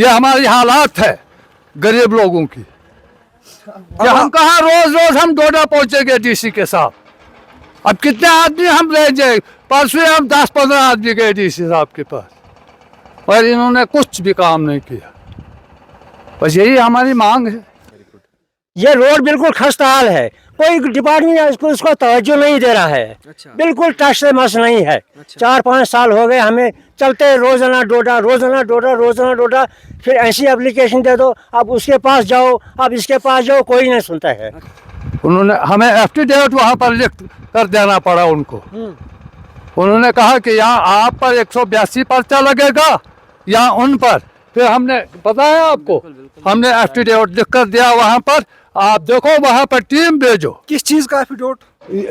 ये हमारी हालात है गरीब लोगों की। ये हम कहाँ रोज रोज हम डोडा पहुंचेंगे डीसी के साथ। अब कितने आदमी हम रह जाए, परसों हम 10-15 आदमी गए डीसी साहब के पास और इन्होंने कुछ भी काम नहीं किया। बस यही हमारी मांग है। ये रोड बिल्कुल खस्ता हाल है, कोई डिपार्टमेंट इसको तवज्जो नहीं दे रहा है। अच्छा। बिल्कुल टच से मस नहीं है। अच्छा। 4-5 साल हो गए हमें चलते रोजाना डोडा, फिर ऐसी एप्लीकेशन दे दो, अब उसके पास जाओ, अब इसके पास जाओ, कोई नहीं सुनता है। उन्होंने हमें एफिडेविट वहाँ पर लिख कर देना पड़ा उनको। उन्होंने कहा कि यहाँ आप पर 182 पर्चा लगेगा या उन पर। फिर हमने पता है आपको, हमने एफिडेविट लिख कर दिया वहाँ पर, आप देखो वहाँ पर टीम भेजो। किस चीज का एफिडेविट?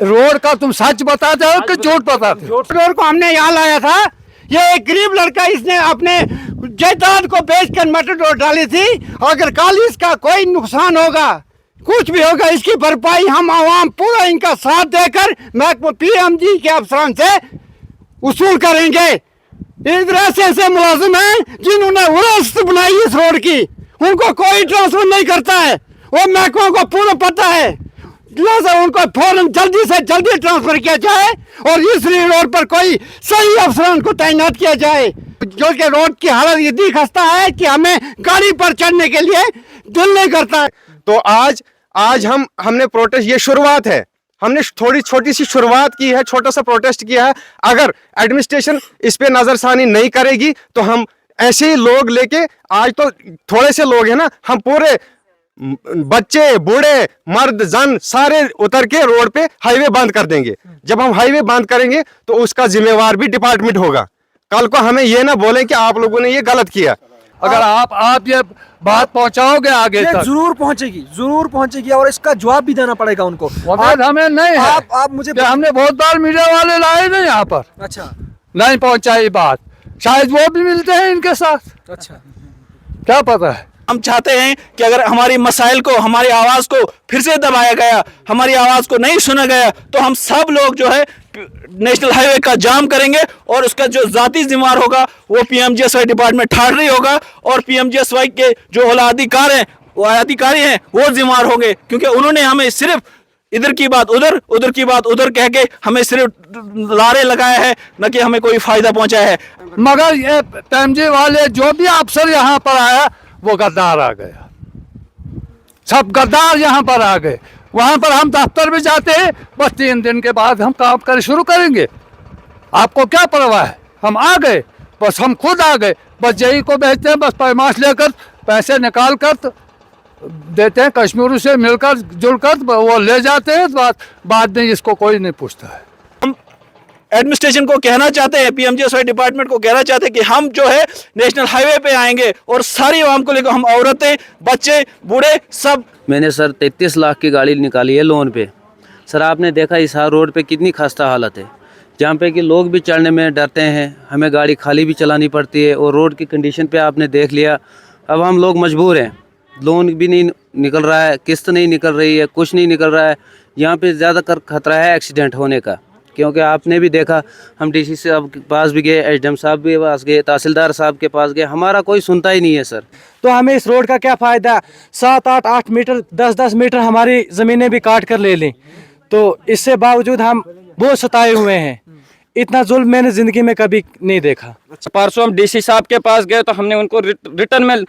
रोड का तुम सच बताते हो कि झूठ बताते हो? रोड को हमने यहाँ लाया था, ये एक गरीब लड़का, इसने अपने जायदाद को बेचकर मटर रोड डाली थी। अगर कल इसका कोई नुकसान होगा, कुछ भी होगा, इसकी भरपाई हम आवाम पूरा इनका साथ देकर महकमा पीएमजी के अफसरान से उसूल करेंगे। इधर ऐसे मुलाजिम हैं जिन्होंने वरासत बनाई इस रोड की, उनको कोई ट्रांसफर नहीं करता है, वो महकमा को पूरा पता है। लिहाजा उनको फौरन जल्दी से जल्दी ट्रांसफर किया जाए और इस रोड पर कोई सही अफसरान को तैनात किया जाए, जो कि रोड की हालत इतनी खस्ता है कि हमें गाड़ी पर चढ़ने के लिए दिल नहीं करता है। तो आज हमने प्रोटेस्ट, ये शुरुआत है, हमने थोड़ी छोटी सी शुरुआत की है, छोटा सा प्रोटेस्ट किया है। अगर एडमिनिस्ट्रेशन इस पे नजरसानी नहीं करेगी तो हम ऐसे ही लोग लेके, आज तो थोड़े से लोग हैं ना, हम पूरे बच्चे बूढ़े मर्द जन सारे उतर के रोड पे हाईवे बंद कर देंगे। जब हम हाईवे बंद करेंगे तो उसका जिम्मेवार भी डिपार्टमेंट होगा। कल को हमें ये ना बोले कि आप लोगों ने ये गलत किया। अगर आप ये बात पहुंचाओगे आगे तक, जरूर पहुंचेगी और इसका जवाब भी देना पड़ेगा उनको। हमें नहीं है। आप मुझे हमने बहुत बार मीडिया वाले लाए ना यहाँ पर, अच्छा नहीं पहुंचाई बात, शायद वो भी मिलते हैं इनके साथ, अच्छा क्या पता है। हम चाहते हैं कि अगर हमारी मसाइल को, हमारी आवाज़ को फिर से दबाया गया, हमारी आवाज़ को नहीं सुना गया, तो हम सब लोग जो है नेशनल हाईवे का जाम करेंगे और उसका जो ज़ाती जिम्मेदार होगा वो पीएमजीएसवाई डिपार्टमेंट ठाड़री होगा और पीएमजीएसवाई के जो अधिकारी हैं वो जिम्मेदार होंगे, क्योंकि उन्होंने हमें सिर्फ इधर की बात उधर की बात उधर कह के हमें सिर्फ लारे लगाया है, न कि हमें कोई फायदा पहुंचाया है। मगर ये पीएमजी वाले जो भी अफसर यहाँ पर आया वो गद्दार आ गया, सब गद्दार यहाँ पर आ गए। वहाँ पर हम दफ्तर भी जाते हैं, बस 3 दिन के बाद हम काम कर शुरू करेंगे, आपको क्या परवाह है। हम आ गए, बस हम खुद आ गए, बस जई को भेजते हैं, बस पैमाश लेकर पैसे निकाल कर देते हैं, कश्मीर से मिलकर जुलकर वो ले जाते हैं, बाद में इसको कोई नहीं पूछता है। हम एडमिनिस्ट्रेशन को कहना चाहते हैं, पीएमजीएसवाई डिपार्टमेंट को कहना चाहते हैं कि हम जो है नेशनल हाईवे पे आएंगे और सारी आवाम को लेकर, हम औरतें बच्चे बूढ़े सब। मैंने सर 33 लाख की गाड़ी निकाली है लोन पे। सर आपने देखा इस रोड पे कितनी खस्ता हालत है, जहाँ पे कि लोग भी चढ़ने में डरते हैं, हमें गाड़ी खाली भी चलानी पड़ती है और रोड की कंडीशन पे आपने देख लिया। अब हम लोग मजबूर हैं, लोन भी नहीं निकल रहा है, किस्त नहीं निकल रही है, कुछ नहीं निकल रहा है। यहाँ पे ज़्यादातर खतरा है एक्सीडेंट होने का, क्योंकि आपने भी देखा, हम डीसी साहब के पास भी गए, एसडीएम साहब भी पास गए, तहसीलदार साहब के पास गए, हमारा कोई सुनता ही नहीं है सर। तो हमें इस रोड का क्या फ़ायदा? 7-8 मीटर 10-10 मीटर हमारी ज़मीनें भी काट कर ले लें, तो इससे बावजूद हम बहुत सताए हुए हैं। इतना जुल्म मैंने ज़िंदगी में कभी नहीं देखा। परसों हम डीसी साहब के पास गए तो हमने उनको रिटर्न में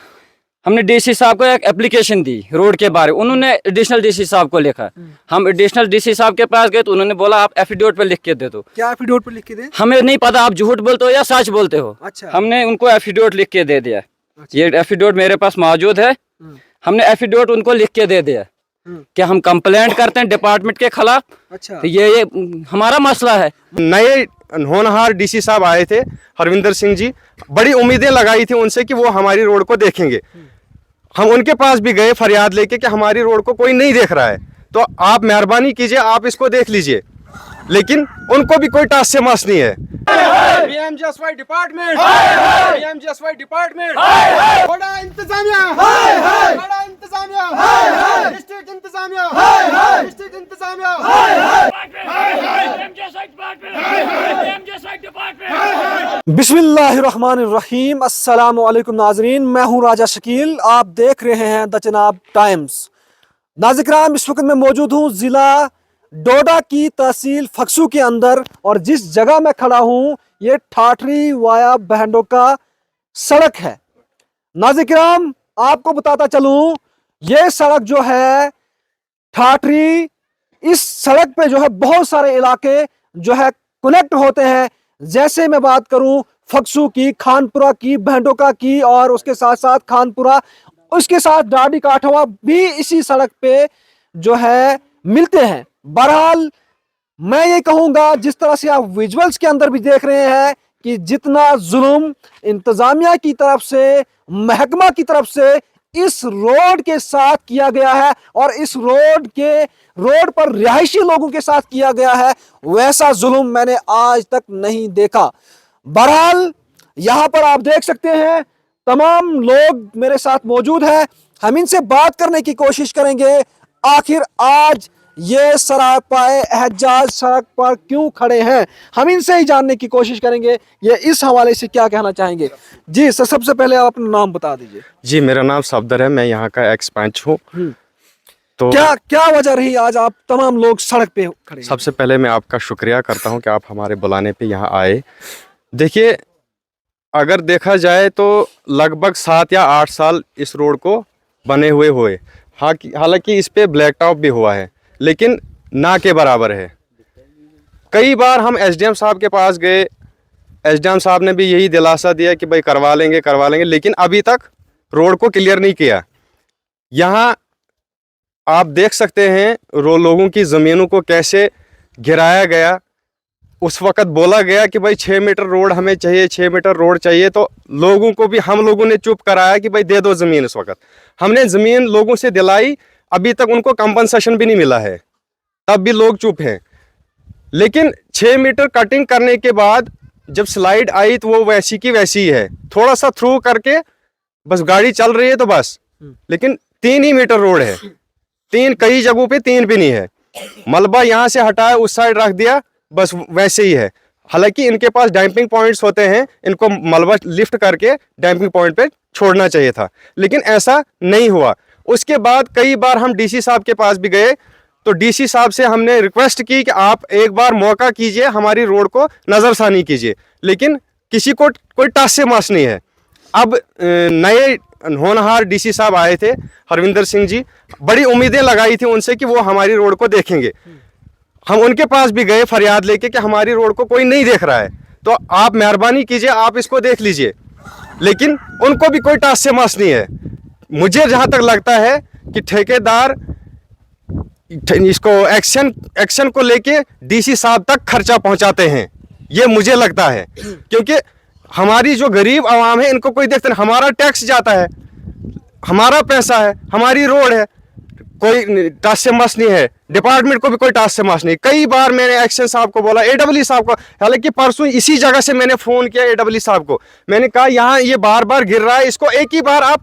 हमने डीसी साहब को एक एप्लीकेशन दी रोड के बारे, उन्होंने एडिशनल डीसी साहब को लिखा। हम एडिशनल डीसी साहब के पास गए तो उन्होंने बोला आप एफिडेविट पे लिख के दे दो। क्या एफिडेविट पे लिख के दें? हमें नहीं पता आप झूठ बोलते हो या सच बोलते हो। अच्छा। हमने उनको एफिडेविट लिख के दे दिया। अच्छा। ये एफिडेविट मेरे पास मौजूद है, हमने एफिडेविट उनको लिख के दे दिया कि हम कंप्लेंट करते हैं डिपार्टमेंट के खिलाफ। अच्छा। तो ये हमारा मसला है। नए होनहार डीसी साहब आए थे, हरविंदर सिंह जी, बड़ी उम्मीदें लगाई थी उनसे कि वो हमारी रोड को देखेंगे। हम उनके पास भी गए फरियाद लेके कि हमारी रोड को कोई नहीं देख रहा है, तो आप मेहरबानी कीजिए, आप इसको देख लीजिए, लेकिन उनको भी कोई टास से मास नहीं है। पीएमजीएसवाई डिपार्टमेंट, पीएमजीएसवाई डिपार्टमेंट, बड़ा इंतजामिया, बड़ा इंतजामिया, डिस्ट्रिक्ट इंतजामिया, डिस्ट्रिक्ट इंतजामिया, बिस्मिल्लाहिर्रहमानिर्रहीम, अस्सलामुअलैकुम नाजरीन, मैं हूं राजा शकील। आप देख रहे हैं द चनाब टाइम्स। नाज़िरान, इस वक्त मैं मौजूद हूं ज़िला डोडा की तहसील फक्सू के अंदर, और जिस जगह मैं खड़ा हूं ये ठाठरी वाया बहंडोका सड़क है। नाज़िरान, आपको बताता चलूं, ये सड़क जो है ठाठरी, इस सड़क पे जो है बहुत सारे इलाके जो है कनेक्ट होते हैं। जैसे मैं बात करूं फक्सू की, खानपुरा की, बहंडोका की, और उसके साथ साथ खानपुरा, उसके साथ डाडी काठवा भी इसी सड़क पे जो है मिलते हैं। बहरहाल मैं ये कहूंगा, जिस तरह से आप विजुअल्स के अंदर भी देख रहे हैं कि जितना जुल्म इंतजामिया की तरफ से, महकमा की तरफ से इस रोड के साथ किया गया है, और इस रोड पर रिहायशी लोगों के साथ किया गया है, वैसा जुल्म मैंने आज तक नहीं देखा। बहरहाल यहां पर आप देख सकते हैं तमाम लोग मेरे साथ मौजूद हैं। हम इनसे बात करने की कोशिश करेंगे, आखिर आज ये सरापाए एहजाज सड़क पर क्यों खड़े हैं। हम इनसे ही जानने की कोशिश करेंगे ये इस हवाले से क्या कहना चाहेंगे। जी सर, सबसे पहले आप अपना नाम बता दीजिए। जी, मेरा नाम सफदर है, मैं यहाँ का एक्स पंच हूँ। तो क्या वजह रही आज आप तमाम लोग सड़क पे खड़े हैं? सबसे पहले मैं आपका शुक्रिया करता हूँ कि आप हमारे बुलाने पे यहाँ आए। देखिए, अगर देखा जाए तो लगभग 7 या 8 साल इस रोड को बने हुए हालांकि इस पे ब्लैक टॉप भी हुआ है, लेकिन ना के बराबर है। कई बार हम एसडीएम साहब के पास गए, एसडीएम साहब ने भी यही दिलासा दिया कि भाई करवा लेंगे, लेकिन अभी तक रोड को क्लियर नहीं किया। यहाँ आप देख सकते हैं लोगों की ज़मीनों को कैसे गिराया गया। उस वक़्त बोला गया कि भाई 6 मीटर रोड हमें चाहिए, 6 मीटर रोड चाहिए, तो लोगों को भी हम लोगों ने चुप कराया कि भाई दे दो ज़मीन। इस वक्त हमने ज़मीन लोगों से दिलाई, अभी तक उनको कंपनसेशन भी नहीं मिला है, तब भी लोग चुप हैं। लेकिन 6 मीटर कटिंग करने के बाद जब स्लाइड आई तो वो वैसी की वैसी ही है, थोड़ा सा थ्रू करके बस गाड़ी चल रही है तो बस। लेकिन 3 ही मीटर रोड है, 3 कई जगहों पे 3 भी नहीं है। मलबा यहाँ से हटाया, उस साइड रख दिया, बस वैसे ही है। हालांकि इनके पास डैम्पिंग पॉइंट्स होते हैं, इनको मलबा लिफ्ट करके डैम्पिंग पॉइंट पे छोड़ना चाहिए था, लेकिन ऐसा नहीं हुआ। उसके बाद कई बार हम डीसी साहब के पास भी गए, तो डीसी साहब से हमने रिक्वेस्ट की कि आप एक बार मौका कीजिए, हमारी रोड को नज़रसानी कीजिए, लेकिन किसी को कोई टास से मास नहीं है। अब नए होनहार डीसी साहब आए थे, हरविंदर सिंह जी, बड़ी उम्मीदें लगाई थी उनसे कि वो हमारी रोड को देखेंगे। हम उनके पास भी गए फरियाद लेके कि हमारी रोड को कोई नहीं देख रहा है, तो आप मेहरबानी कीजिए, आप इसको देख लीजिए, लेकिन उनको भी कोई टास से मास नहीं है। मुझे जहाँ तक लगता है कि ठेकेदार इसको एक्शन को लेके डीसी साहब तक खर्चा पहुँचाते हैं, ये मुझे लगता है, क्योंकि हमारी जो गरीब आवाम है इनको कोई देखते नहीं। हमारा टैक्स जाता है, हमारा पैसा है, हमारी रोड है, कोई टास से मस नहीं है। डिपार्टमेंट को भी कोई टास से मस नहीं। कई बार मैंने एक्शन साहब को बोला, एडब्ल्यू साहब को, हालांकि परसों इसी जगह से मैंने फ़ोन किया एडब्ल्यू साहब को, मैंने कहा यहाँ ये बार बार गिर रहा है, इसको एक ही बार आप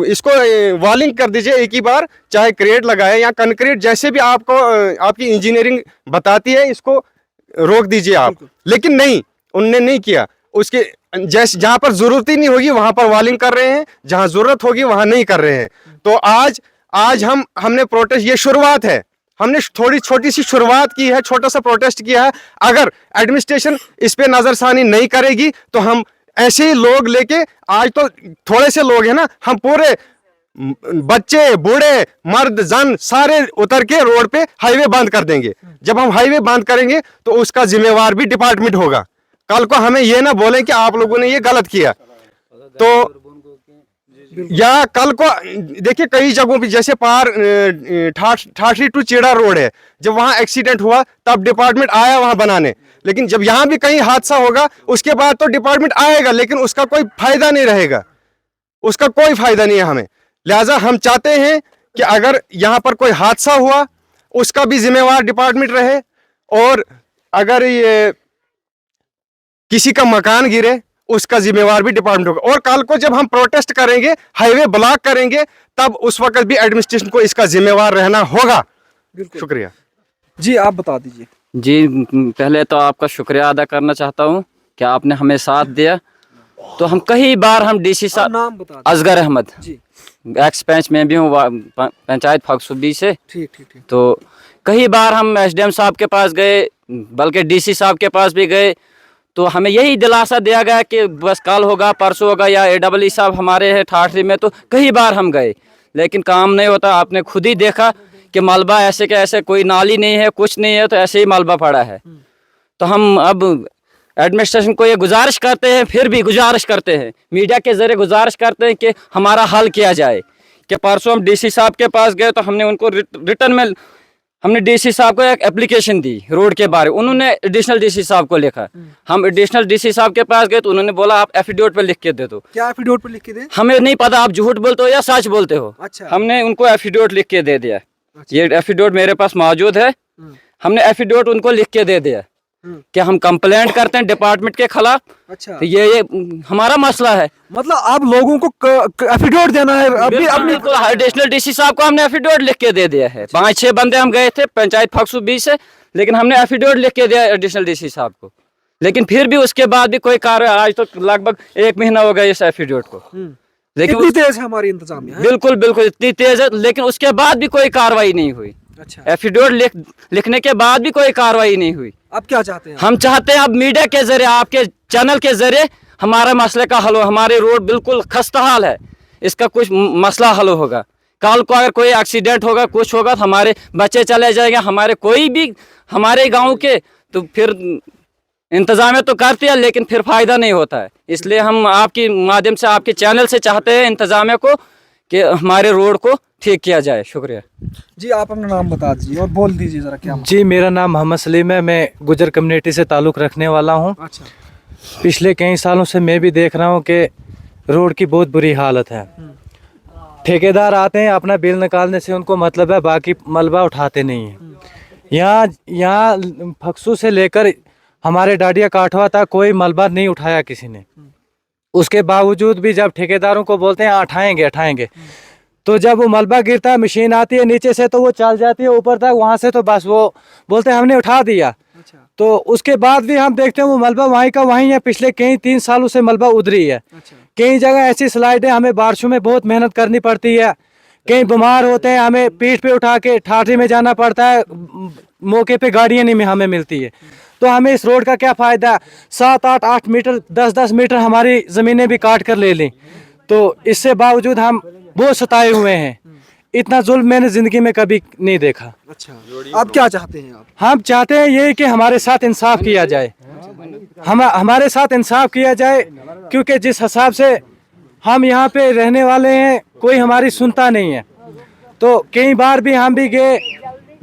इसको वॉलिंग कर दीजिए, एक ही बार, चाहे क्रेट लगाए या कंक्रीट, जैसे भी आपको आपकी इंजीनियरिंग बताती है, इसको रोक दीजिए आप। लेकिन नहीं, उनने नहीं किया। उसके जैसे जहाँ पर ज़रूरत ही नहीं होगी वहाँ पर वॉलिंग कर रहे हैं, जहाँ ज़रूरत होगी वहाँ नहीं कर रहे हैं। तो आज हमने प्रोटेस्ट, ये शुरुआत है, हमने थोड़ी छोटी सी शुरुआत की है, छोटा सा प्रोटेस्ट किया है। अगर एडमिनिस्ट्रेशन इस पे नज़रसानी नहीं करेगी तो हम ऐसे ही लोग लेके, आज तो थोड़े से लोग हैं ना, हम पूरे बच्चे, बूढ़े, मर्द, जन सारे उतर के रोड पे हाईवे बंद कर देंगे। जब हम हाईवे बंद करेंगे तो उसका जिम्मेवार भी डिपार्टमेंट होगा। कल को हमें ये ना बोले कि आप लोगों ने ये गलत किया। तो या कल को देखिए कई जगहों पे, जैसे पार ठाठरी टू चेड़ा रोड है, जब वहाँ एक्सीडेंट हुआ तब डिपार्टमेंट आया वहाँ बनाने, लेकिन जब यहाँ भी कहीं हादसा होगा उसके बाद तो डिपार्टमेंट आएगा, लेकिन उसका कोई फायदा नहीं रहेगा, उसका कोई फायदा नहीं है हमें। लिहाजा हम चाहते हैं कि अगर यहाँ पर कोई हादसा हुआ उसका भी जिम्मेवार डिपार्टमेंट रहे, और अगर ये किसी का मकान गिरे उसका जिम्मेवार भी डिपार्टमेंट होगा। और कल को जब हम प्रोटेस्ट करेंगे, हाईवे ब्लॉक करेंगे, तब उस वक्त भी एडमिनिस्ट्रेशन को इसका जिम्मेवार रहना होगा। शुक्रिया जी, आप बता दीजिए। जी, पहले तो आपका शुक्रिया अदा करना चाहता हूँ कि आपने हमें साथ दिया। तो हम कई बार हम डीसी साहब, नाम बता दें। असगर अहमद, जी एक्स पंच में भी हूँ पंचायत फकसूबी से। ठीक ठीक ठीक। तो कई बार हम एसडीएम साहब के पास गए, बल्कि डीसी साहब के पास भी गए, तो हमें यही दिलासा दिया गया कि बस कल होगा परसों होगा, या AEE साहब हमारे हैं ठाठरी में। तो कई बार हम गए लेकिन काम नहीं होता। आपने खुद ही देखा कि मलबा ऐसे के ऐसे, कोई नाली नहीं है, कुछ नहीं है, तो ऐसे ही मलबा पड़ा है। तो हम अब एडमिनिस्ट्रेशन को ये गुजारिश करते हैं, फिर भी गुजारिश करते हैं, मीडिया के ज़रिए गुजारिश करते हैं कि हमारा हल किया जाए। कि परसों हम डीसी साहब के पास गए तो हमने उनको रिटर्न में हमने डीसी साहब को एक एप्लीकेशन दी रोड के बारे। उन्होंने एडिशनल डीसी साहब को लिखा। हम एडिशनल डीसी साहब के पास गए तो उन्होंने बोला आप एफिडेविट पे लिख के दे दो। क्या एफिडेविट पे लिख के दें? हमें नहीं पता आप झूठ बोलते हो या सच बोलते हो। अच्छा। हमने उनको एफिडेविट लिख के दे दिया। ये एफिडेविट मेरे पास मौजूद है। हमने एफिडेविट उनको लिख के दे दिया कि हम कंप्लेंट करते हैं डिपार्टमेंट के खिलाफ। अच्छा। तो ये हमारा मसला है। मतलब आप लोगों को एफिडेविट देना है अभी अपनी? एडिशनल डीसी साहब को हमने एफिडेविट लिख के दे दिया है। 5-6 बंदे हम गए थे पंचायत फकसूबी से, लेकिन हमने एफिडेविट लिख के दिया एडिशनल डीसी साहब को। लेकिन फिर भी उसके बाद भी कोई कार्रवाई, आज तो लगभग 1 महीना हो गया इस एफिडेविट को। लेकिन इतनी तेज है हमारी इंतजामिया? बिल्कुल बिल्कुल इतनी तेज है, लेकिन उसके बाद भी कोई कार्रवाई नहीं हुई। अच्छा। एफिडेविट लिखने के बाद भी कोई कार्रवाई नहीं हुई। अब क्या चाहते हैं? हम चाहते हैं अब मीडिया के जरिए, आपके चैनल के जरिए हमारे मसले का हल हो। हमारे रोड बिल्कुल खस्ता हाल है, इसका कुछ मसला हल होगा। कल को अगर कोई एक्सीडेंट होगा, कुछ होगा, तो हमारे बच्चे चले जाएंगे, हमारे कोई भी हमारे गांव के, तो फिर इंतजाम तो करते हैं लेकिन फिर फायदा नहीं होता है। इसलिए हम आपके माध्यम से, आपके चैनल से चाहते हैं इंतजाम को कि हमारे रोड को ठीक किया जाए। शुक्रिया जी। आप अपना नाम बता दीजिए और बोल दीजिए जरा क्या? जी, मेरा नाम मोहम्मद सलीम है। मैं गुजर कम्युनिटी से ताल्लुक़ रखने वाला हूँ। अच्छा। पिछले कई सालों से मैं भी देख रहा हूँ कि रोड की बहुत बुरी हालत है। ठेकेदार आते हैं, अपना बिल निकालने से उनको मतलब है, बाकी मलबा उठाते नहीं हैं। यहाँ फक्सू से लेकर हमारे डाडिया काठवा तक कोई मलबा नहीं उठाया किसी ने। उसके बावजूद भी जब ठेकेदारों को बोलते हैं उठाएंगे, तो जब वो मलबा गिरता है, मशीन आती है नीचे से तो वो चल जाती है ऊपर तक, वहाँ से तो बस वो बोलते हैं हमने उठा दिया। अच्छा। तो उसके बाद भी हम देखते हैं वो मलबा वहीं का वहीं है। पिछले कई 3 सालों से मलबा उधरी है। अच्छा। कई जगह ऐसी स्लाइडें, हमें बारिशों में बहुत मेहनत करनी पड़ती है, कहीं बीमार होते हैं, हमें पीठ पे उठा के ठाठरी में जाना पड़ता है, मौके पे गाड़ियाँ नहीं हमें मिलती है। तो हमें इस रोड का क्या फ़ायदा? 7-8 मीटर 10-10 मीटर हमारी ज़मीनें भी काट कर ले लें, तो इससे बावजूद हम बहुत सताए हुए हैं। इतना जुल्म मैंने ज़िंदगी में कभी नहीं देखा। अच्छा। आप क्या चाहते हैं? हम चाहते हैं ये कि हमारे साथ इंसाफ किया जाए, हमारे साथ इंसाफ किया जाए, क्योंकि जिस हिसाब से हम यहाँ पे रहने वाले हैं कोई हमारी सुनता नहीं है। तो कई बार भी हम भी गए,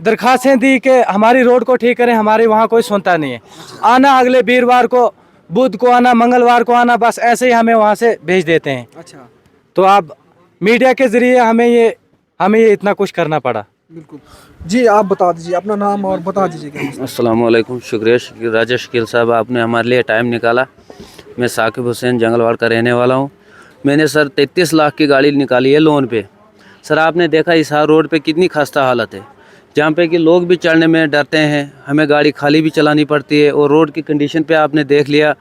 दरखास्तें दी कि हमारी रोड को ठीक करें, हमारे वहाँ कोई सुनता नहीं है। आना अगले वीरवार को, बुध को आना, मंगलवार को आना, बस ऐसे ही हमें वहाँ से भेज देते हैं। अच्छा। तो आप मीडिया के ज़रिए हमें ये इतना कुछ करना पड़ा। बिल्कुल जी। आप बता दीजिए अपना नाम और बता दीजिए क्या? अस्सलाम वालेकुम। शुक्रिया राजा शकील साहब, आपने हमारे लिए टाइम निकाला। मैं साकिब हुसैन जंगलवाड़ का रहने वाला हूँ। मैंने सर 33 लाख की गाड़ी निकाली है लोन पे। सर आपने देखा इस रोड पे कितनी खस्ता हालत है, जहाँ पे कि लोग भी चढ़ने में डरते हैं, हमें गाड़ी खाली भी चलानी पड़ती है। और रोड की कंडीशन पे आपने देख लिया,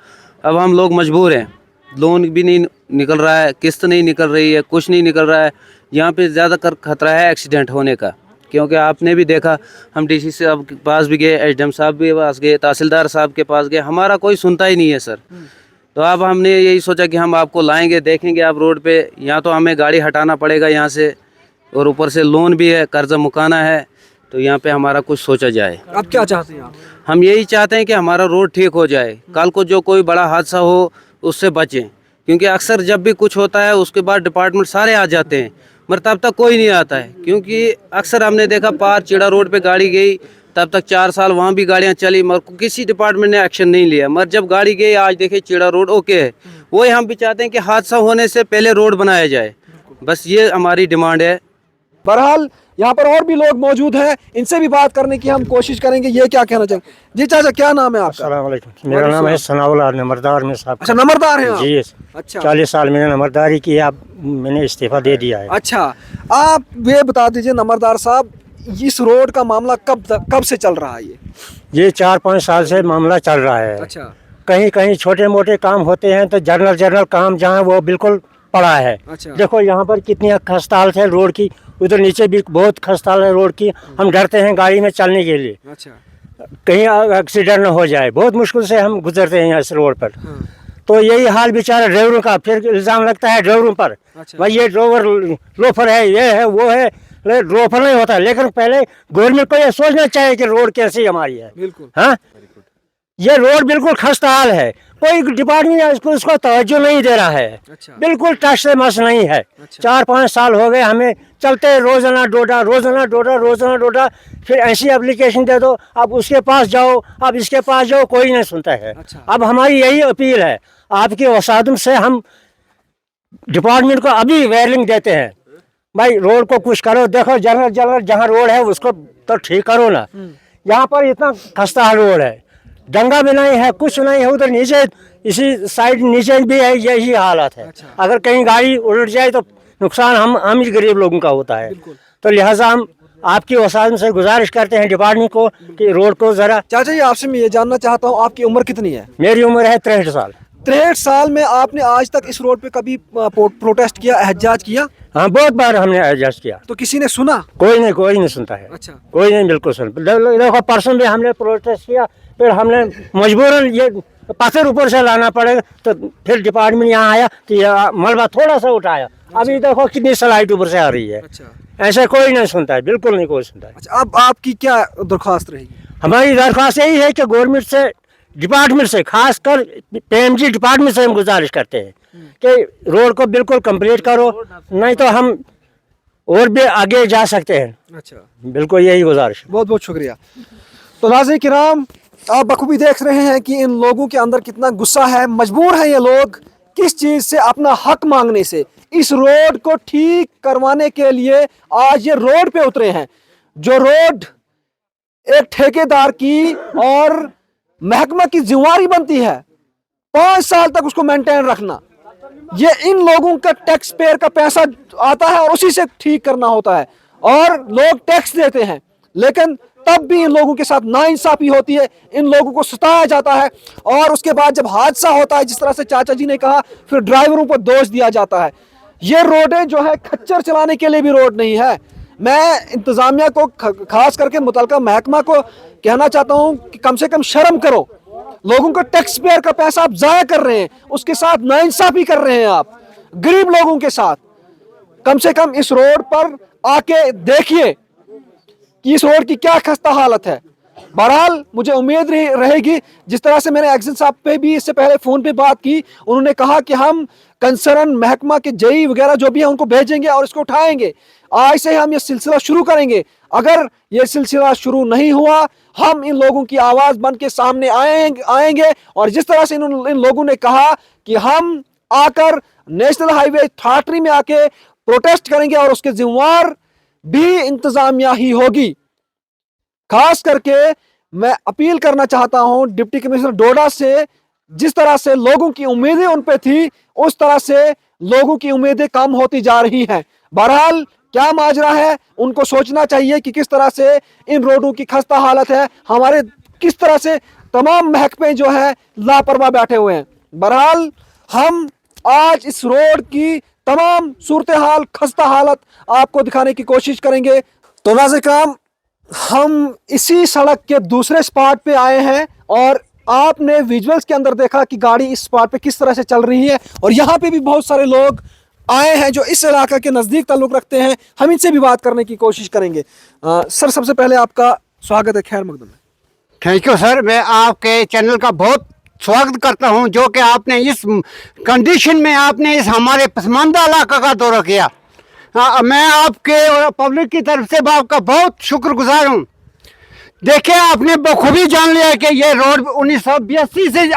अब हम लोग मजबूर हैं। लोन भी नहीं निकल रहा है, किस्त नहीं निकल रही है, कुछ नहीं निकल रहा है। यहाँ पे ज़्यादातर खतरा है एक्सीडेंट होने का, क्योंकि आपने भी देखा, हम डीसी साहब के पास भी गए, एसडीएम साहब भी पास गए, तहसीलदार साहब के पास गए, हमारा कोई सुनता ही नहीं है सर। तो अब हमने यही सोचा कि हम आपको लाएंगे, देखेंगे आप रोड पे। यहाँ तो हमें गाड़ी हटाना पड़ेगा यहाँ से, और ऊपर से लोन भी है, कर्जा मुकाना है, तो यहाँ पे हमारा कुछ सोचा जाए। आप क्या चाहते हैं? आप? हम यही चाहते हैं कि हमारा रोड ठीक हो जाए, कल को जो कोई बड़ा हादसा हो उससे बचें, क्योंकि अक्सर जब भी कुछ होता है उसके बाद डिपार्टमेंट सारे आ जाते हैं, मगर तब तक कोई नहीं आता है। क्योंकि अक्सर हमने देखा पार चिड़ा रोड पे गाड़ी गई, तब तक 4 साल वहाँ भी गाड़ियाँ चली, मगर किसी डिपार्टमेंट ने एक्शन नहीं लिया। मगर जब गाड़ी गई, आज देखे चिड़ा रोड ओके है। वही हम भी चाहते हैं कि हादसा होने से पहले रोड बनाया जाए, बस ये हमारी डिमांड है। बहरहाल यहाँ पर और भी लोग मौजूद हैं, इनसे भी बात करने की हम कोशिश करेंगे। ये क्या कहना चाहेंगे? जी चाचा, क्या नाम है आपका? अस्सलाम वालेकुम। मेरा नाम है सनाउल्लाह, नंबरदार में साहब। अच्छा, नंबरदार हैं आप? जी। अच्छा। 40 साल मैंने नंबरदारी की, अब मैंने इस्तीफा दे दिया है। अच्छा, आप ये बता दीजिए नंबरदार साहब, इस रोड का मामला कब से चल रहा है? ये 4-5 साल से मामला चल रहा है। अच्छा। कहीं कहीं छोटे मोटे काम होते हैं तो जनरल काम जहाँ वो बिल्कुल पड़ा है। अच्छा। देखो यहाँ पर कितनी खस्ता हालत है रोड की, उधर नीचे भी बहुत खस्ता हालत है रोड की। हम डरते हैं गाड़ी में चलने के लिए, अच्छा। कहीं एक्सीडेंट न हो जाए। बहुत मुश्किल से हम गुजरते हैं यहाँ इस रोड पर। हाँ। तो यही हाल बेचारा ड्राइवरों का, फिर इल्ज़ाम लगता है ड्राइवरों पर। अच्छा। भाई ये ड्राइवर लोफर है, ये है वो है, लोफर नहीं होता। लेकिन पहले गवर्नमेंट को ये सोचना चाहिए कि रोड कैसी हमारी है। बिल्कुल। हाँ, ये रोड बिल्कुल खस्ता हाल है, कोई डिपार्टमेंट इसको तवज्जो नहीं दे रहा है। अच्छा। बिल्कुल टच से मस नहीं है। अच्छा। 4-5 साल हो गए हमें चलते रोजाना डोडा, फिर ऐसी एप्लीकेशन दे दो, अब उसके पास जाओ, अब इसके पास जाओ, कोई नहीं सुनता है। अच्छा। अब हमारी यही अपील है आपके वसादम से, हम डिपार्टमेंट को अभी वार्निंग देते हैं, भाई रोड को कुछ करो। देखो जनरल जहाँ रोड है उसको तो ठीक करो ना। यहाँ पर इतना खस्ता रोड है, डंगा भी नहीं है, कुछ नहीं है। उधर नीचे इसी साइड नीचे भी है, यही हालत है। अच्छा। अगर कहीं गाड़ी उलट जाए तो नुकसान हम ही गरीब लोगों का होता है। बिल्कुल। तो लिहाजा हम आपकी वसादम से गुजारिश करते हैं डिपार्टमेंट को कि रोड को ज़रा। चाचा जी, आपसे मैं ये जानना चाहता हूँ, आपकी उम्र कितनी है? मेरी उम्र है 63 साल। 63 साल में आपने आज तक इस रोड पे कभी प्रोटेस्ट किया, एहतजाज किया? हाँ, बहुत बार हमने एडजस्ट किया। तो किसी ने सुना? कोई नहीं सुनता है। अच्छा। कोई नहीं, बिल्कुल सुन। देखो परसों भी हमने प्रोटेस्ट किया, फिर हमने मजबूरन ये पत्थर ऊपर से लाना पड़ेगा, तो फिर डिपार्टमेंट यहाँ आया तो ये मलबा थोड़ा सा उठाया। अभी देखो कितनी स्लाइड ऊपर से आ रही है। अच्छा। ऐसे कोई नहीं सुनता है, बिल्कुल नहीं कोई सुनता है। अच्छा, अब आपकी क्या दरख्वास्त रहेगी? हमारी दरख्वास्त यही है कि गवर्नमेंट से, डिपार्टमेंट से, खासकर PMG डिपार्टमेंट से हम गुजारिश करते हैं कि रोड को बिल्कुल कंप्लीट करो, नहीं तो हम और भी आगे जा सकते हैं। अच्छा। बिल्कुल यही गुजारिश। बहुत बहुत शुक्रिया। तो नाज़रीन किराम, आप बखूबी देख रहे हैं कि इन लोगों के अंदर कितना गुस्सा है। मजबूर हैं ये लोग किस चीज़ से? अपना हक मांगने से। इस रोड को ठीक करवाने के लिए आज ये रोड पे उतरे हैं। जो रोड एक ठेकेदार की और महकमा की जिम्मेदारी बनती है 5 साल तक उसको मेंटेन रखना, ये इन लोगों का टैक्स पेयर का पैसा आता है और उसी से ठीक करना होता है। और लोग टैक्स देते हैं, लेकिन तब भी इन लोगों के साथ नाइंसाफी होती है, इन लोगों को सताया जाता है। और उसके बाद जब हादसा होता है, जिस तरह से चाचा जी ने कहा, फिर ड्राइवरों पर दोष दिया जाता है। ये रोडें जो है खच्चर चलाने के लिए भी रोड नहीं है। मैं इंतजामिया को, खास करके मुतलका महकमा को कहना चाहता हूँ कि कम से कम शर्म करो। लोगों को टैक्स पेयर का पैसा आप जाया कर रहे हैं, उसके साथ नाइंसाफी कर रहे हैं आप गरीब लोगों के साथ। कम से कम इस रोड पर आके देखिए कि इस रोड की क्या खस्ता हालत है। बहरहाल मुझे उम्मीद रहेगी, जिस तरह से मैंने एक्शन साहब पे भी इससे पहले फ़ोन पे बात की, उन्होंने कहा कि हम कंसर्न महकमा के जेई वगैरह जो भी हैं उनको भेजेंगे और इसको उठाएंगे। आज से हम ये सिलसिला शुरू करेंगे। अगर ये सिलसिला शुरू नहीं हुआ, हम इन लोगों की आवाज़ बन के सामने आएंगे। और जिस तरह से इन लोगों ने कहा कि हम आकर नेशनल हाईवे अथॉरिटी में आके प्रोटेस्ट करेंगे और उसके जिम्मेवार भी इंतजामिया ही होगी। खास करके मैं अपील करना चाहता हूं डिप्टी कमिश्नर डोडा से, जिस तरह से लोगों की उम्मीदें उन पे थी, उस तरह से लोगों की उम्मीदें कम होती जा रही हैं। बहरहाल क्या माजरा है, उनको सोचना चाहिए कि किस तरह से इन रोडों की खस्ता हालत है, हमारे किस तरह से तमाम महकमे जो है लापरवाह बैठे हुए हैं। बहरहाल हम आज इस रोड की तमाम सूरत हाल, खस्ता हालत आपको दिखाने की कोशिश करेंगे। तो नाज़रीन, हम इसी सड़क के दूसरे स्पॉट पे आए हैं और आपने विजुअल्स के अंदर देखा कि गाड़ी इस स्पॉट पे किस तरह से चल रही है। और यहाँ पे भी बहुत सारे लोग आए हैं जो इस इलाका के नज़दीक ताल्लुक़ रखते हैं। हम इनसे भी बात करने की कोशिश करेंगे। सर, सबसे पहले आपका स्वागत है खैर मकदम में। थैंक यू सर, मैं आपके चैनल का बहुत स्वागत करता हूं, जो कि आपने इस कंडीशन में आपने इस हमारे पसमानदा इलाका का दौरा किया। मैं आपके और पब्लिक की तरफ से आपका बहुत शुक्रगुजार हूं। देखिए, आपने बखूबी जान लिया कि ये रोड 1982 से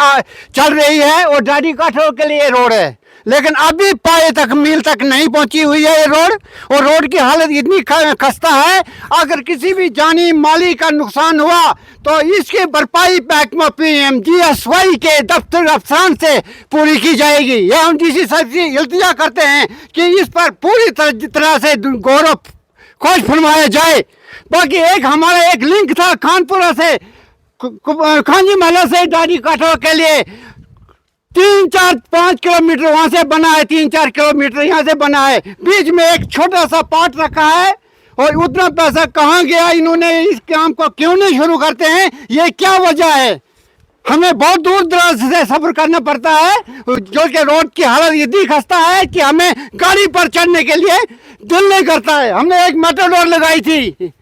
चल रही है और दाढ़ी काठों के लिए रोड है, लेकिन अभी पाए तक मील तक नहीं पहुंची हुई है ये रोड। और रोड की हालत इतनी खस्ता है, अगर किसी भी जानी माली का नुकसान हुआ तो इसकी भरपाई महकमा PMGSY के दफ्तर अफसरान से पूरी की जाएगी। यह हम DC साहब से इल्तिजा करते हैं कि इस पर पूरी तरह से गौर खोज फरमाया जाए। बाकी एक हमारा एक लिंक था कानपुरा से खांजी महला से दादी काठवा के लिए 3-4-5 किलोमीटर वहां से बना है, 3-4 किलोमीटर यहाँ से बना है, बीच में एक छोटा सा पार्ट रखा है। और उतना पैसा कहाँ गया, इन्होंने इस काम को क्यों नहीं शुरू करते हैं, ये क्या वजह है? हमें बहुत दूर दराज से सफर करना पड़ता है, जो कि रोड की हालत इतनी खस्ता है कि हमें गाड़ी पर चढ़ने के लिए दिल नहीं करता है। हमने एक मेटाडोर लगाई थी,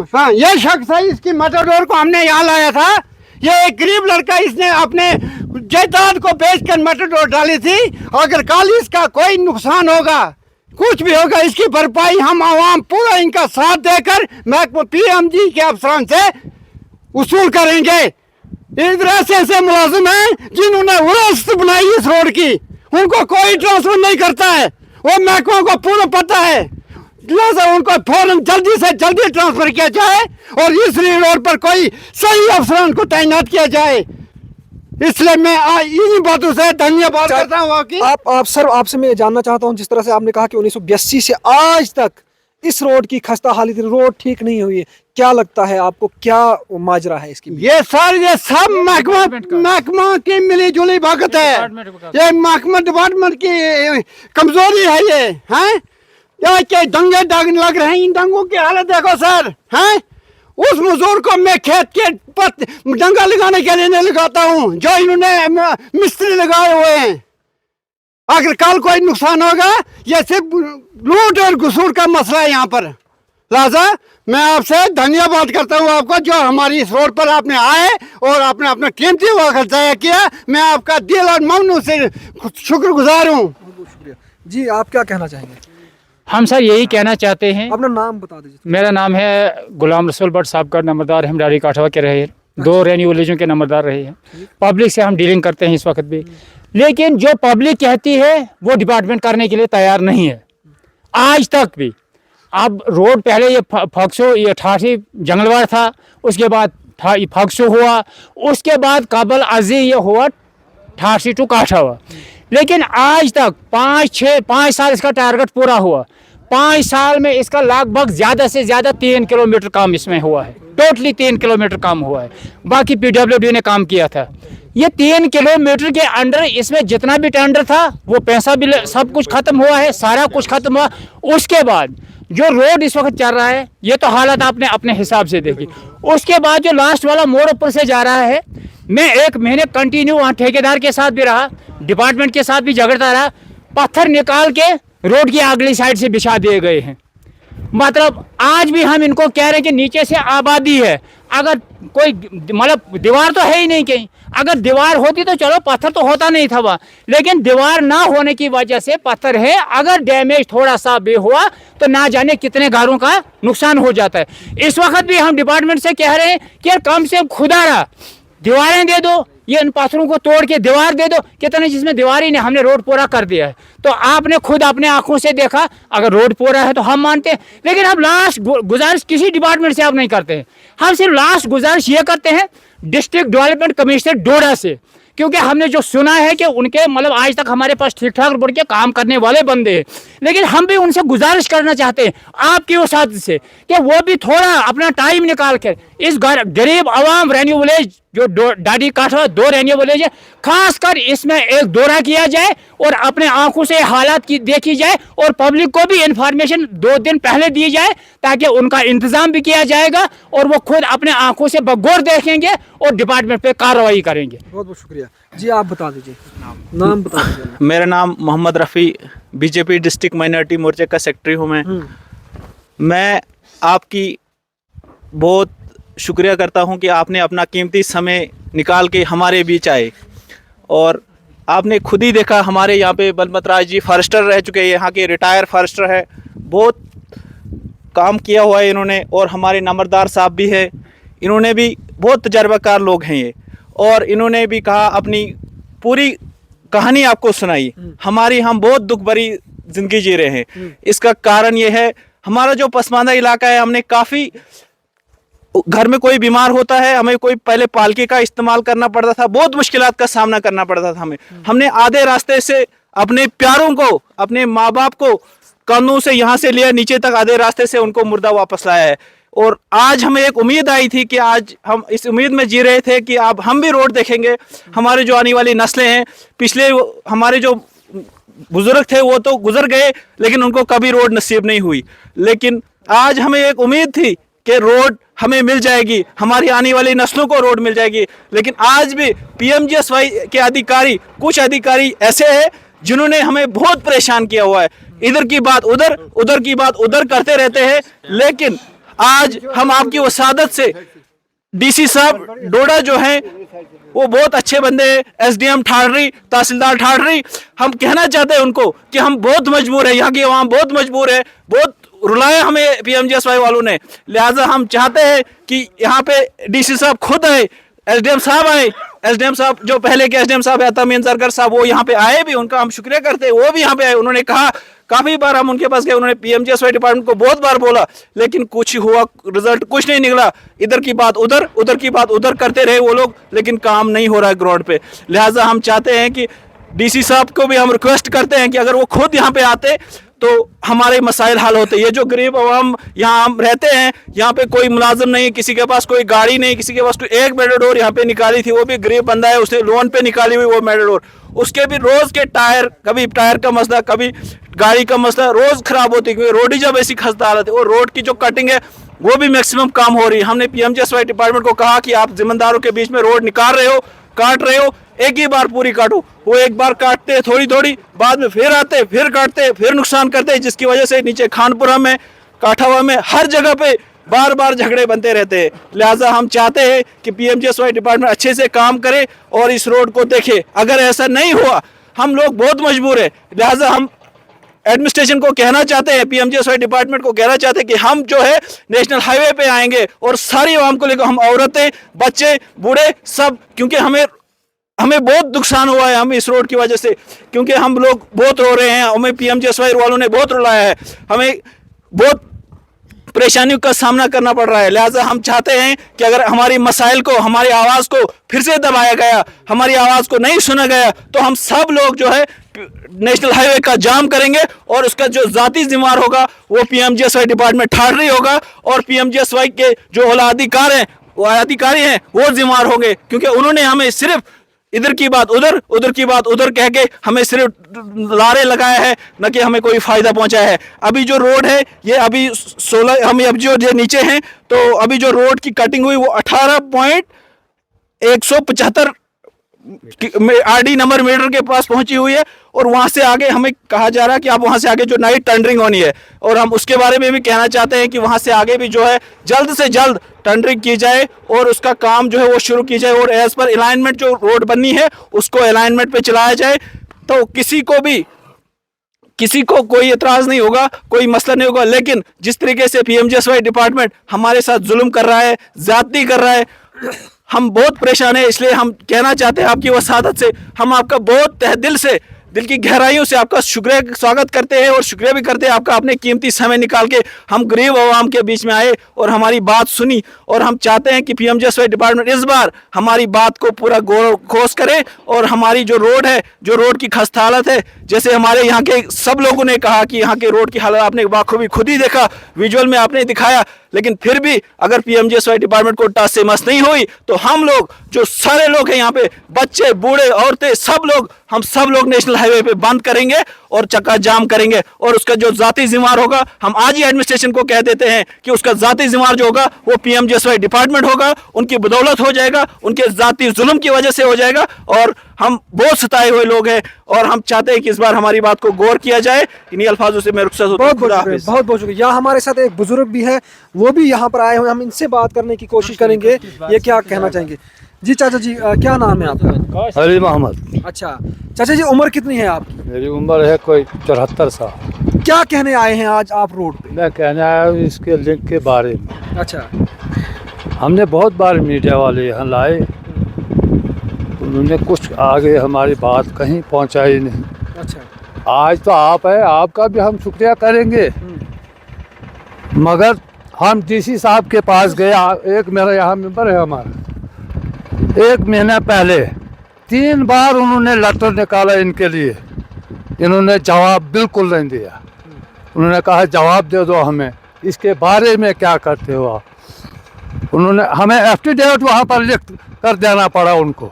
हाँ ये शख्स है, इसकी मेटाडोर को हमने यहाँ लाया था। ये एक गरीब लड़का, इसने अपने जायदाद को बेचकर मेटाडोर डाली थी। अगर कल इसका कोई नुकसान होगा, कुछ भी होगा, इसकी भरपाई हम आवाम पूरा इनका साथ देकर महकमा PMG के अफसरान से वसूल करेंगे। इधर ऐसे मुलाजिम हैं जिन्होंने विरासत बनाई इस रोड की, उनको कोई ट्रांसफर नहीं करता है, वो महकमा को पूरा पता है, लिहाजा उनको फौरन जल्दी से जल्दी ट्रांसफर किया जाए और इस रोड पर कोई सही अफसरान को तैनात किया जाए। इसलिए मैं इन्हीं बातों से धन्यवाद करता हूँ। आप सर, आपसे मैं जानना चाहता हूँ, जिस तरह से आपने कहा कि 1982 से आज तक इस रोड की खस्ता हालत, रोड ठीक नहीं हुई है, क्या लगता है आपको, क्या माजरा है इसकी? ये सब महकमा की मिली जुली भगत है, ये महकमा डिपार्टमेंट की कमजोरी है। ये हैं क्या क्या दंगे लग रहे हैं, इन दंगों की हालत देखो सर। हैं उस मजदूर को मैं खेत के डंगा लगाने के लिए नहीं लगाता हूँ जो इन्होंने मिस्त्री लगाए हुए हैं। अगर कल कोई नुकसान होगा, ये सिर्फ लूट और घुसूट का मसला है यहाँ पर। लिहाजा मैं आपसे धन्यवाद करता हूँ आपको, जो हमारी इस रोड पर आपने आए और आपने अपना कीमती वक्त ज़ाया किया। मैं आपका दिल और ममनू से शुक्रगुजार हूँ। जी, आप क्या कहना चाहेंगे? हम सर यही कहना चाहते हैं। अपना नाम बता दीजिए। मेरा नाम है गुलाम रसूल भट्ट साहब का नंबरदार, हम डारी काठवा के रहे, 2 रेन्यू विलेजों के नंबरदार रहे हैं। पब्लिक से हम डीलिंग करते हैं इस वक्त भी, लेकिन जो पब्लिक कहती है वो डिपार्टमेंट करने के लिए तैयार नहीं है आज तक भी। अब रोड पहले ये फक्सो, ये ठाठी जंगलवार था, उसके बाद फक्सो हुआ, उसके बाद काबल अजी ये हुआ ठाठी टू काठवा। लेकिन आज तक 5 साल इसका टारगेट पूरा हुआ, 5 साल में इसका लगभग ज़्यादा से ज़्यादा 3 किलोमीटर काम इसमें हुआ है, टोटली 3 किलोमीटर काम हुआ है। बाकी PWD ने काम किया था। ये 3 किलोमीटर के अंडर इसमें जितना भी टेंडर था वो पैसा भी सब कुछ खत्म हुआ है, सारा कुछ खत्म हुआ। उसके बाद जो रोड इस वक्त चल रहा है, ये तो हालत आपने अपने हिसाब से देखी। उसके बाद जो लास्ट वाला मोड़ ऊपर से जा रहा है, मैं 1 महीने कंटिन्यू वहाँ ठेकेदार के साथ भी रहा, डिपार्टमेंट के साथ भी झगड़ता रहा। पत्थर निकाल के रोड की अगली साइड से बिछा दिए गए हैं। मतलब आज भी हम इनको कह रहे हैं कि नीचे से आबादी है, अगर कोई मतलब दीवार तो है ही नहीं कहीं, अगर दीवार होती तो चलो पत्थर तो होता नहीं था वहाँ, लेकिन दीवार ना होने की वजह से पत्थर है। अगर डैमेज थोड़ा सा भी हुआ तो ना जाने कितने घरों का नुकसान हो जाता है। इस वक्त भी हम डिपार्टमेंट से कह रहे हैं कि यार कम से खुदारा दीवारें दे दो, ये इन पत्थरों को तोड़ के दीवार दे दो। कितने जिसमें दीवार ही नहीं, हमने रोड पूरा कर दिया है। तो आपने खुद अपने आंखों से देखा, अगर रोड पूरा है तो हम मानते हैं, लेकिन हम लास्ट गुजारिश किसी डिपार्टमेंट से आप नहीं करते हैं। हम सिर्फ लास्ट गुजारिश ये करते हैं डिस्ट्रिक्ट डेवलपमेंट कमिश्नर डोडा से, क्योंकि हमने जो सुना है कि उनके मतलब आज तक हमारे पास ठीक ठाक रिपोर्ट के काम करने वाले बंदे हैं, लेकिन हम भी उनसे गुजारिश करना चाहते हैं आपकी वसात से कि वो भी थोड़ा अपना टाइम निकाल कर इस गरीब आवाम रेन्यू विलेज जो डाडी काठवा 2 रेन्यू विलेज है, खासकर इसमें एक दौरा किया जाए और अपने आंखों से हालात की देखी जाए और पब्लिक को भी इंफॉर्मेशन 2 दिन पहले दी जाए, ताकि उनका इंतजाम भी किया जाएगा और वो खुद अपने आंखों से बगौर देखेंगे और डिपार्टमेंट पे कार्रवाई करेंगे। बहुत बहुत शुक्रिया जी। आप बता दीजिए, नाम बता दीजिए। मेरा नाम मोहम्मद रफ़ी, बीजेपी डिस्ट्रिक्ट माइनॉरिटी मोर्चे का सेक्रेटरी हूँ मैं आपकी बहुत शुक्रिया करता हूँ कि आपने अपना कीमती समय निकाल के हमारे बीच आए। और आपने खुद ही देखा, हमारे यहाँ पे बलमत राज जी फॉरेस्टर रह चुके हैं, यहाँ के रिटायर फॉरेस्टर है, बहुत काम किया हुआ है इन्होंने। और हमारे नंबरदार साहब भी है, इन्होंने भी बहुत तजर्बाकार लोग हैं ये, और इन्होंने भी कहा अपनी पूरी कहानी आपको सुनाई। हमारी हम बहुत दुख भरी ज़िंदगी जी रहे हैं। इसका कारण ये है, हमारा जो पसमानदा इलाका है, हमने काफ़ी घर में कोई बीमार होता है, हमें कोई पहले पालकी का इस्तेमाल करना पड़ता था, बहुत मुश्किलात का सामना करना पड़ता था हमें। हमने आधे रास्ते से अपने प्यारों को, अपने माँ बाप को कानून से यहाँ से लिया नीचे तक, आधे रास्ते से उनको मुर्दा वापस लाया है। और आज हमें एक उम्मीद आई थी कि आज हम इस उम्मीद में जी रहे थे कि अब हम भी रोड देखेंगे। हमारे जो आने वाली नस्लें हैं, पिछले हमारे जो बुजुर्ग थे वो तो गुजर गए, लेकिन उनको कभी रोड नसीब नहीं हुई। लेकिन आज हमें एक उम्मीद थी कि रोड हमें मिल जाएगी, हमारी आने वाली नस्लों को रोड मिल जाएगी। लेकिन आज भी PMGSY के अधिकारी, कुछ अधिकारी ऐसे हैं जिन्होंने हमें बहुत परेशान किया हुआ है। इधर की बात उधर, उधर की बात उधर करते रहते हैं। लेकिन आज हम आपकी वसादत से DC साहब डोडा जो है वो बहुत अच्छे बंदे हैं, SDM ठाडरी, तहसीलदार ठाडरी, हम कहना चाहते हैं उनको कि हम बहुत मजबूर है, यहाँ की आवाम बहुत मजबूर है, बहुत रुलाया हमें PMGSY वालों ने। लिहाजा हम चाहते हैं कि यहाँ पे DC साहब खुद आए, SDM साहब आए, SDM साहब जो पहले के SDM साहब तमीन सरगर साहब वो यहाँ पे आए भी, उनका हम शुक्रिया करते हैं, वो भी यहाँ पे आए। उन्होंने कहा, काफ़ी बार हम उनके पास गए, उन्होंने PMGSY डिपार्टमेंट को बहुत बार बोला, लेकिन कुछ हुआ, रिजल्ट कुछ नहीं निकला। इधर की बात उधर, उधर की बात उधर करते रहे वो लोग, लेकिन काम नहीं हो रहा है ग्राउंड पे। लिहाजा हम चाहते हैं कि DC साहब को भी हम रिक्वेस्ट करते हैं कि अगर वो खुद यहाँ पे आते तो हमारे मसाइल हल होते। ये जो गरीब आवाम यहाँ हम रहते हैं, यहाँ पे कोई मुलाजिम नहीं, किसी के पास कोई गाड़ी नहीं, किसी के पास कोई, एक मेटाडोर यहाँ पे निकाली थी, वो भी गरीब बंदा है, उसने लोन पे निकाली हुई वो मेटाडोर, उसके भी रोज के टायर, कभी टायर का मसला, कभी गाड़ी का मसला, रोज खराब होती है क्योंकि रोड ही जब ऐसी खस्ता हालत है। और रोड की जो कटिंग है वो भी मैक्सिमम काम हो रही है। हमने PMGSY डिपार्टमेंट को कहा कि आप जिम्मेदारों के बीच में रोड निकाल रहे हो, काट रहे हो, एक ही बार पूरी काटो। वो एक बार काटते थोड़ी थोड़ी, बाद में फिर आते, फिर काटते, फिर नुकसान करते, जिसकी वजह से नीचे खानपुरा में, काठावा में, हर जगह पे बार बार झगड़े बनते रहते हैं। लिहाजा हम चाहते हैं कि PMGSY डिपार्टमेंट अच्छे से काम करे और इस रोड को देखे। अगर ऐसा नहीं हुआ, हम लोग बहुत मजबूर है। लिहाजा हम एडमिनिस्ट्रेशन को कहना चाहते हैं, PMGSY डिपार्टमेंट को कहना चाहते हैं कि हम जो है नेशनल हाईवे पे आएंगे और सारी आवाम को लेकर, हम औरतें, बच्चे, बूढ़े सब, क्योंकि हमें बहुत नुकसान हुआ है हम इस रोड की वजह से, क्योंकि हम लोग बहुत रो रहे हैं, हमें PMGSY वालों ने बहुत रुलाया है, हमें बहुत परेशानियों का सामना करना पड़ रहा है। लिहाजा हम चाहते हैं कि अगर हमारी मसाइल को, हमारी आवाज़ को फिर से दबाया गया, हमारी आवाज़ को नहीं सुना गया, तो हम सब लोग जो है नेशनल हाईवे का जाम करेंगे और उसका जो ज़ाती जिम्मेदार होगा वो PMGSY डिपार्टमेंट ठाडरी होगा और PMGSY के जो आला अधिकारी हैं वो जिम्मेदार होंगे, क्योंकि उन्होंने हमें सिर्फ इधर की बात उधर, उधर की बात उधर कह के हमें सिर्फ लारे लगाया है, न कि हमें कोई फ़ायदा पहुंचाया है। अभी जो रोड है ये अभी 16, हम अब जो नीचे हैं, तो अभी जो रोड की कटिंग हुई वो 18.175 RD नंबर मीटर के पास पहुंची हुई है और वहां से आगे हमें कहा जा रहा है कि आप वहां से आगे जो नाइट टेंडरिंग होनी है, और हम उसके बारे में भी कहना चाहते हैं कि वहां से आगे भी जो है जल्द से जल्द टेंडरिंग की जाए और उसका काम जो है वो शुरू की जाए और एज पर अलाइनमेंट जो रोड बननी है उसको अलाइनमेंट पे चलाया जाए, तो किसी को कोई एतराज़ नहीं होगा, कोई मसला नहीं होगा। लेकिन जिस तरीके से PMGSY डिपार्टमेंट हमारे साथ जुल्म कर रहा है, ज़्यादती कर रहा है, हम बहुत परेशान हैं। इसलिए हम कहना चाहते हैं आपकी वसादत से, हम आपका बहुत तहे दिल से, दिल की गहराइयों से आपका शुक्रिया स्वागत करते हैं और शुक्रिया भी करते हैं आपका अपने कीमती समय निकाल के हम गरीब आवाम के बीच में आए और हमारी बात सुनी। और हम चाहते हैं कि PMGSY डिपार्टमेंट इस बार हमारी बात को पूरा गौर खोज करे और हमारी जो रोड है, जो रोड की खस्ता हालत है, जैसे हमारे यहाँ के सब लोगों ने कहा कि यहाँ के रोड की हालत आपने बाखूबी खुद ही देखा, विजुअल में आपने दिखाया, लेकिन फिर भी अगर PMGSY डिपार्टमेंट को टस से मस नहीं हुई तो हम लोग, जो सारे लोग हैं यहाँ पे, बच्चे, बूढ़े, औरतें, हम सब लोग नेशनल हाईवे पे बंद करेंगे और चक्का जाम करेंगे और उसका जो ज़ाती जिम्मेदार होगा, हम आज ही एडमिनिस्ट्रेशन को कह देते हैं कि उसका ज़ाती जिम्मेदार जो होगा वो PMGSY डिपार्टमेंट होगा, उनकी बदौलत हो जाएगा, उनके ज़ाती जुल्म की वजह से हो जाएगा। और हम बहुत सताए हुए लोग हैं और हम चाहते हैं कि इस बार हमारी बात को गौर किया जाए। इन्हीं अल्फाजों से मैं रुखसत होता हूं। बहुत बहुत शुक्रिया। यहाँ हमारे साथ एक बुजुर्ग भी है, वो भी यहाँ पर आए हुए, हम इनसे बात करने की कोशिश करेंगे, ये क्या कहना चाहेंगे। जी चाचा जी, क्या नाम है आपका? अली मोहम्मद। अच्छा चाचा जी, उम्र कितनी है आपकी? मेरी उम्र है कोई 74 साल। क्या कहने आए हैं आज आप रोड पे? मैं कहने आया हूँ इसके लिंक के बारे में। अच्छा, हमने बहुत बार मीडिया वाले यहाँ लाए, उन्होंने कुछ आगे हमारी बात कहीं पहुँचाई नहीं। अच्छा, आज तो आप है, आपका भी हम शुक्रिया करेंगे, मगर हम DC साहब के पास गए, एक मेरा यहाँ मेंबर है हमारा, 1 महीना पहले 3 बार उन्होंने लेटर निकाला इनके लिए, इन्होंने जवाब बिल्कुल नहीं दिया। उन्होंने कहा जवाब दे दो हमें, इसके बारे में क्या करते हो आप। उन्होंने हमें एफिडेविट वहाँ पर लिख कर देना पड़ा उनको।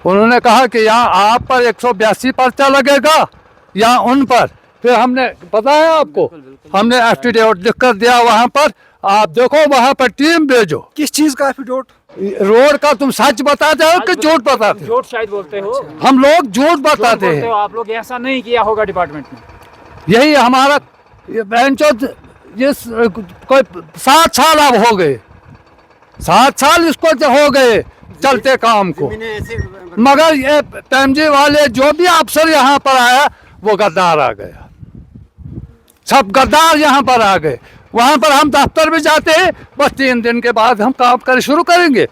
उन्होंने कहा कि यहाँ आप पर 182 पर्चा लगेगा या उन पर। फिर हमने पता है आपको, हमने एफिडेविट लिख कर दिया वहाँ पर, आप देखो वहाँ पर टीम भेजो। किस चीज का एफिडेविट? रोड का तुम सच बताते हो कि झूठ बताते हो? झूठ शायद बोलते हो, हम लोग झूठ बताते हैं। आप लोग ऐसा नहीं किया होगा डिपार्टमेंट में। यही हमारा ये कोई 7 साल अब हो गए, 7 साल इसको हो गए चलते काम को। मगर ये तमजी वाले जो भी अफसर यहाँ पर आया वो गद्दार आ गया, सब गद्दार यहाँ पर आ गए। वहाँ पर हम दफ्तर भी जाते हैं, बस 3 दिन के बाद हम काम कर शुरू करेंगे।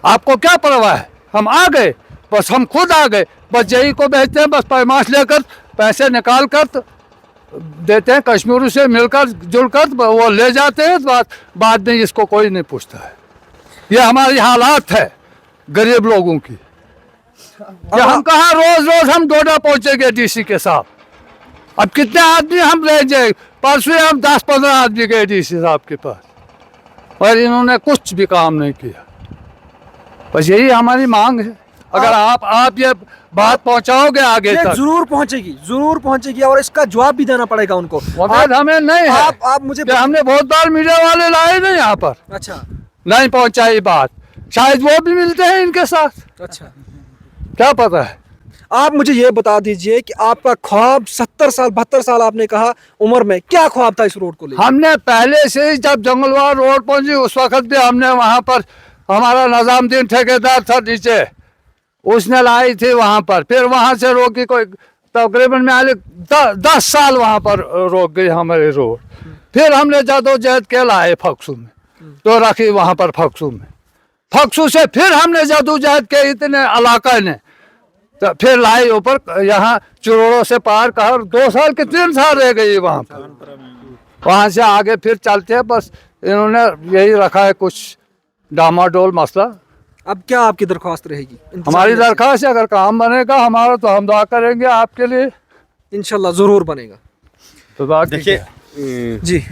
आपको क्या परवाह है? हम आ गए, बस हम खुद आ गए, बस जेई को भेजते हैं, बस पैमाश लेकर पैसे निकाल कर देते हैं, कश्मीर से मिलकर जुलकर वो ले जाते हैं। बाद में इसको कोई नहीं पूछता है। ये हमारी हालात है गरीब लोगों की। कि हम कहाँ रोज रोज हम डोडा पहुंचेंगे डीसी के साथ। अब कितने आदमी हम रह जाए? परसों हम 10-15 आदमी गए डीसी साहब के पास और इन्होंने कुछ भी काम नहीं किया। बस यही हमारी मांग है। अगर आप ये बात पहुंचाओगे आगे ये तक, जरूर पहुंचेगी और इसका जवाब भी देना पड़ेगा उनको। वक्त हमें नहीं है। आप मुझे कि हमने बहुत बार मीडिया वाले लाए ना यहाँ पर, अच्छा नहीं पहुंचाई बात। शायद वो भी मिलते हैं इनके साथ, अच्छा क्या पता है। आप मुझे ये बता दीजिए कि आपका ख्वाब 70 साल 72 साल आपने कहा उम्र में, क्या ख्वाब था इस रोड को लेकर? हमने पहले से ही जब जंगलवार रोड पहुंची उस वक्त भी हमने वहाँ पर, हमारा निजामुद्दीन ठेकेदार था नीचे, उसने लाई थी वहाँ पर। फिर वहाँ से रोकी कोई तकरीबन में 10 साल वहाँ पर रोक गई हमारी रोड। फिर हमने जदोजहद के लाए फक्सू में, तो रखी वहाँ पर फक्सू में। फक्सू से फिर हमने जदोजहद के इतने इलाका ने, तो फिर लाई ऊपर यहाँ चुरोड़ों से पार कर 2 साल के 3 साल रह गई वहाँ पर। वहाँ से आगे फिर चलते हैं। बस इन्होंने यही रखा है कुछ डामाडोल मसला। अब क्या आपकी दरख्वास्त रहेगी? हमारी दरख्वास्त है, अगर काम बनेगा हमारा तो हम दुआ करेंगे आपके लिए, इंशाल्लाह जरूर बनेगा। तो बात देखिए, जी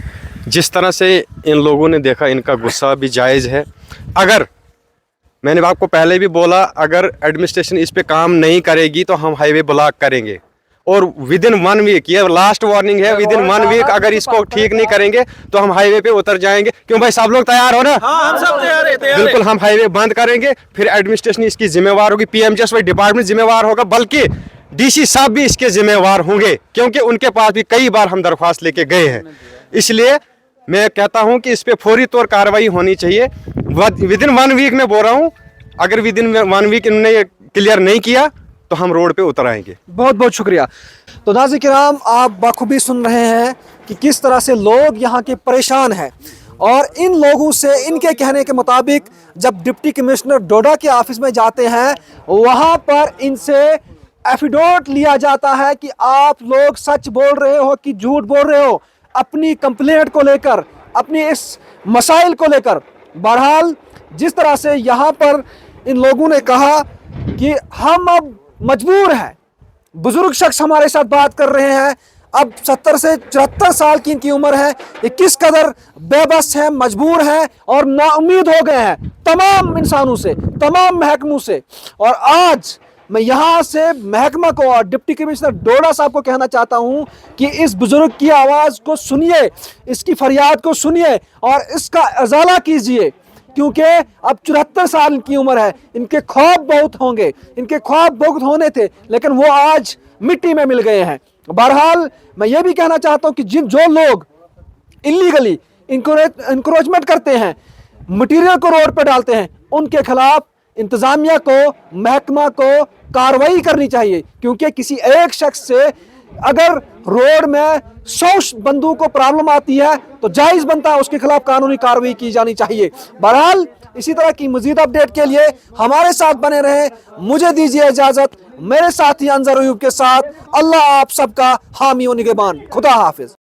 जिस तरह से इन लोगों ने देखा, इनका गुस्सा भी जायज़ है। अगर मैंने आपको पहले भी बोला, अगर एडमिनिस्ट्रेशन इस पे काम नहीं करेगी तो हम हाईवे ब्लॉक करेंगे। और विदिन 1 वीक, ये लास्ट वार्निंग है, विदिन 1 वीक अगर इसको ठीक नहीं करेंगे तो हम हाईवे पे उतर जाएंगे। क्यों भाई, सब लोग तैयार हो ना? हम सब तैयार है। बिल्कुल, हम हाईवे बंद करेंगे। फिर एडमिनिस्ट्रेशन इसकी जिम्मेवार होगी, पीएमजीएसवाई डिपार्टमेंट जिम्मेवार होगा, बल्कि डीसी साहब भी इसके जिम्मेवार होंगे, क्योंकि उनके पास भी कई बार हम दरख्वास्त लेके गए हैं। इसलिए मैं कहता हूं कि इस पे फौरी तौर कार्रवाई होनी चाहिए। विदिन 1 वीक में बोल रहा हूं, अगर विदिन 1 वीक इन्होंने क्लियर नहीं किया तो हम रोड पे उतर आएंगे। बहुत बहुत शुक्रिया। तो नाज़रीन किराम, आप बखूबी सुन रहे हैं कि किस तरह से लोग यहाँ के परेशान हैं। और इन लोगों से इनके कहने के मुताबिक जब डिप्टी कमिश्नर डोडा के ऑफिस में जाते हैं, वहाँ पर इनसे एफिडेविट लिया जाता है कि आप लोग सच बोल रहे हो कि झूठ बोल रहे हो, अपनी कंप्लेंट को लेकर, अपनी इस मसाइल को लेकर। बहरहाल जिस तरह से यहाँ पर इन लोगों ने कहा कि हम अब मजबूर हैं, बुजुर्ग शख्स हमारे साथ बात कर रहे हैं, अब 70 से 74 साल की इनकी उम्र है, ये किस कदर बेबस हैं, मजबूर हैं और नाउम्मीद हो गए हैं तमाम इंसानों से, तमाम महकमों से। और आज मैं यहाँ से महकमा को और डिप्टी कमिश्नर डोडा साहब को कहना चाहता हूँ कि इस बुजुर्ग की आवाज़ को सुनिए, इसकी फरियाद को सुनिए और इसका इजाला कीजिए, क्योंकि अब 74 साल की उम्र है। इनके ख्वाब बहुत होंगे, इनके ख्वाब बहुत होने थे, लेकिन वो आज मिट्टी में मिल गए हैं। बहरहाल मैं ये भी कहना चाहता हूँ कि जो लोग इलीगली इंक्रोचमेंट करते हैं, मटेरियल को रोड पर डालते हैं, उनके खिलाफ इंतज़ामिया को, महकमा को कार्रवाई करनी चाहिए। क्योंकि किसी एक शख्स से अगर रोड में 100 बंदों को प्रॉब्लम आती है तो जायज़ बनता है उसके खिलाफ कानूनी कार्रवाई की जानी चाहिए। बहरहाल इसी तरह की मजीद अपडेट के लिए हमारे साथ बने रहें। मुझे दीजिए इजाज़त, मेरे साथी अंजर अयूब के साथ। अल्लाह आप सबका हामी व निगहबान। खुदा हाफिज।